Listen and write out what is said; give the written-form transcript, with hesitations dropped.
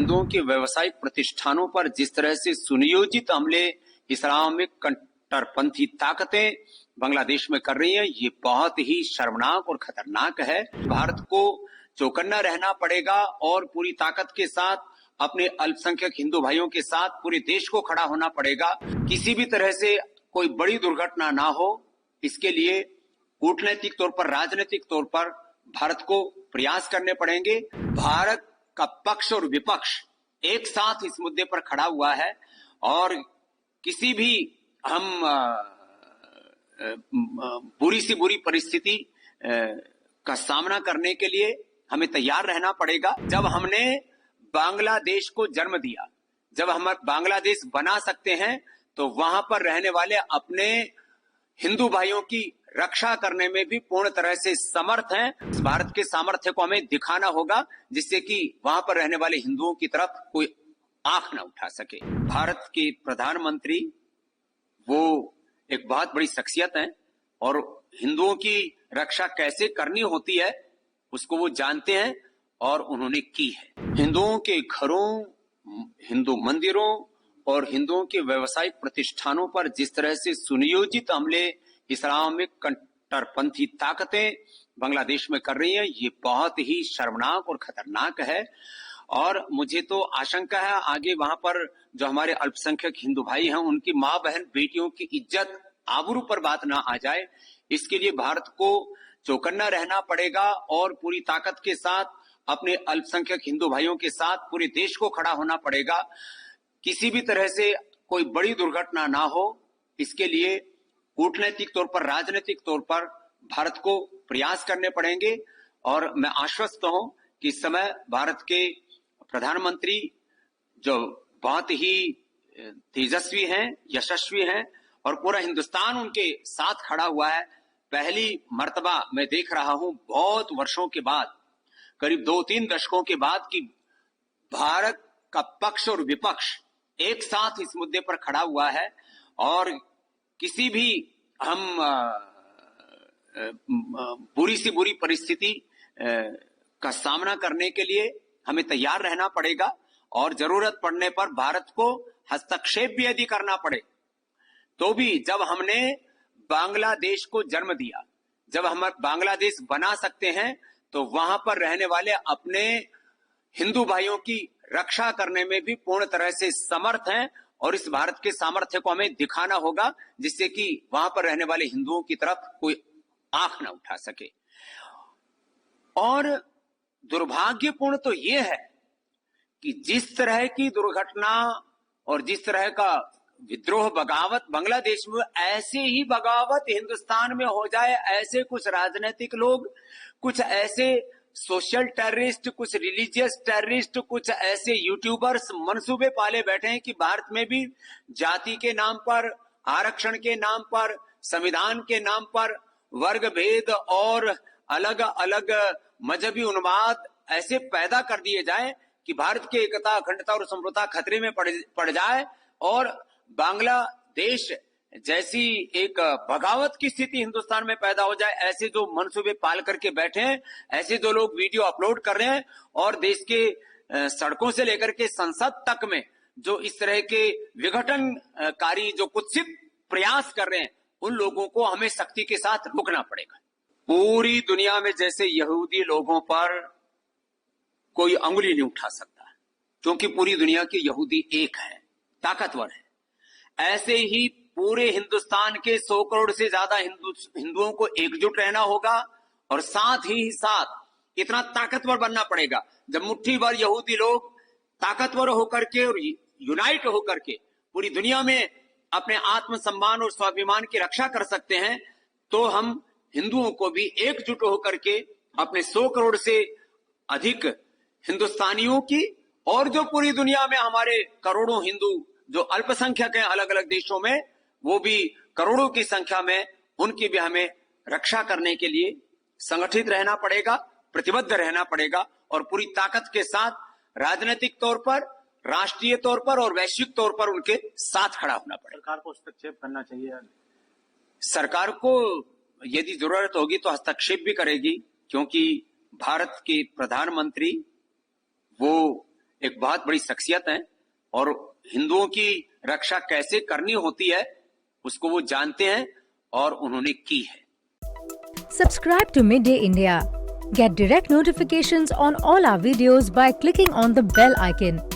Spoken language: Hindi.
हिंदुओं के व्यवसायिक प्रतिष्ठानों पर जिस तरह से सुनियोजित हमले इस्लामिक कट्टरपंथी ताकतें बांग्लादेश में कर रही हैं, ये बहुत ही शर्मनाक और खतरनाक है। भारत को चौकन्ना रहना पड़ेगा और पूरी ताकत के साथ अपने अल्पसंख्यक हिंदू भाइयों के साथ पूरे देश को खड़ा होना पड़ेगा। किसी भी तरह से कोई बड़ी दुर्घटना ना हो, इसके लिए कूटनैतिक तौर पर, राजनीतिक तौर पर भारत को प्रयास करने पड़ेंगे। भारत का पक्ष और विपक्ष एक साथ इस मुद्दे पर खड़ा हुआ है और किसी भी हम बुरी से बुरी परिस्थिति का सामना करने के लिए हमें तैयार रहना पड़ेगा। जब हमने बांग्लादेश को जन्म दिया, जब हम बांग्लादेश बना सकते हैं, तो वहां पर रहने वाले अपने हिंदू भाइयों की रक्षा करने में भी पूर्ण तरह से समर्थ हैं। भारत के सामर्थ्य को हमें दिखाना होगा, जिससे कि वहां पर रहने वाले हिंदुओं की तरफ कोई आंख न उठा सके। भारत के प्रधानमंत्री वो एक बहुत बड़ी शख्सियत हैं और हिंदुओं की रक्षा कैसे करनी होती है उसको वो जानते हैं और उन्होंने की है। हिंदुओं के घरों, हिंदू मंदिरों और हिंदुओं के व्यवसायिक प्रतिष्ठानों पर जिस तरह से सुनियोजित हमले इस्लामिक कट्टरपंथी ताकतें बांग्लादेश में कर रही हैं, ये बहुत ही शर्मनाक और खतरनाक है। और मुझे तो आशंका है आगे वहां पर जो हमारे अल्पसंख्यक हिंदू भाई हैं, उनकी मां बहन बेटियों की इज्जत आबरू पर बात ना आ जाए। इसके लिए भारत को चौकन्ना रहना पड़ेगा और पूरी ताकत के साथ अपने अल्पसंख्यक हिंदू भाइयों के साथ पूरे देश को खड़ा होना पड़ेगा। किसी भी तरह से कोई बड़ी दुर्घटना ना हो, इसके लिए कूटनैतिक तौर पर, राजनीतिक तौर पर भारत को प्रयास करने पड़ेंगे। और मैं आश्वस्त हूं कि इस समय भारत के प्रधानमंत्री जो बहुत ही तेजस्वी हैं, यशस्वी हैं और पूरा हिंदुस्तान उनके साथ खड़ा हुआ है। पहली मर्तबा मैं देख रहा हूं बहुत वर्षों के बाद, करीब 2-3 दशकों के बाद, कि भारत का पक्ष और विपक्ष एक साथ इस मुद्दे पर खड़ा हुआ है और किसी भी हम बुरी से बुरी परिस्थिति का सामना करने के लिए हमें तैयार रहना पड़ेगा और जरूरत पड़ने पर भारत को हस्तक्षेप भी यदि करना पड़े तो भी। जब हमने बांग्लादेश को जन्म दिया, जब हम बांग्लादेश बना सकते हैं, तो वहां पर रहने वाले अपने हिंदू भाइयों की रक्षा करने में भी पूर्ण तरह से समर्थ हैं और इस भारत के सामर्थ्य को हमें दिखाना होगा, जिससे कि वहां पर रहने वाले हिंदुओं की तरफ कोई आंख न उठा सके। और दुर्भाग्यपूर्ण तो यह है कि जिस तरह की दुर्घटना और जिस तरह का विद्रोह, बगावत बांग्लादेश में, ऐसे ही बगावत हिंदुस्तान में हो जाए। ऐसे कुछ राजनीतिक लोग, कुछ ऐसे सोशल टेररिस्ट, कुछ रिलीजियस टेररिस्ट, कुछ ऐसे यूट्यूबर्स मंसूबे पाले बैठे हैं कि भारत में भी जाति के नाम पर, आरक्षण के नाम पर, संविधान के नाम पर वर्ग भेद और अलग अलग मजहबी उन्माद ऐसे पैदा कर दिए जाए कि भारत की एकता, अखंडता और समृद्धता खतरे में पड़ जाए और बांग्लादेश जैसी एक बगावत की स्थिति हिंदुस्तान में पैदा हो जाए। ऐसे जो मंसूबे पाल करके बैठे हैं, ऐसे जो लोग वीडियो अपलोड कर रहे हैं और देश के सड़कों से लेकर के संसद तक में जो इस तरह के विघटनकारी, जो कुत्सित प्रयास कर रहे हैं, उन लोगों को हमें सख्ती के साथ रोकना पड़ेगा। पूरी दुनिया में जैसे यहूदी लोगों पर कोई अंगुली नहीं उठा सकता, क्योंकि पूरी दुनिया के यहूदी एक है, ताकतवर है। ऐसे ही पूरे हिंदुस्तान के 100 करोड़ से ज्यादा हिंदुओं को एकजुट रहना होगा और साथ ही साथ इतना ताकतवर बनना पड़ेगा। जब मुट्ठी भर यहूदी लोग ताकतवर होकर के और यूनाइट होकर के पूरी दुनिया में अपने आत्मसम्मान और स्वाभिमान की रक्षा कर सकते हैं, तो हम हिंदुओं को भी एकजुट होकर के अपने 100 करोड़ से अधिक हिंदुस्तानियों की और जो पूरी दुनिया में हमारे करोड़ों हिंदू जो अल्पसंख्यक हैं अलग अलग देशों में, वो भी करोड़ों की संख्या में, उनकी भी हमें रक्षा करने के लिए संगठित रहना पड़ेगा, प्रतिबद्ध रहना पड़ेगा और पूरी ताकत के साथ राजनीतिक तौर पर, राष्ट्रीय तौर पर और वैश्विक तौर पर उनके साथ खड़ा होना पड़ेगा। सरकार को हस्तक्षेप करना चाहिए। सरकार को यदि जरूरत होगी तो हस्तक्षेप भी करेगी, क्योंकि भारत के प्रधानमंत्री वो एक बहुत बड़ी शख्सियत हैं और हिंदुओं की रक्षा कैसे करनी होती है उसको वो जानते हैं और उन्होंने की है। Subscribe to Midday India. Get direct notifications on all our videos by clicking on the bell icon.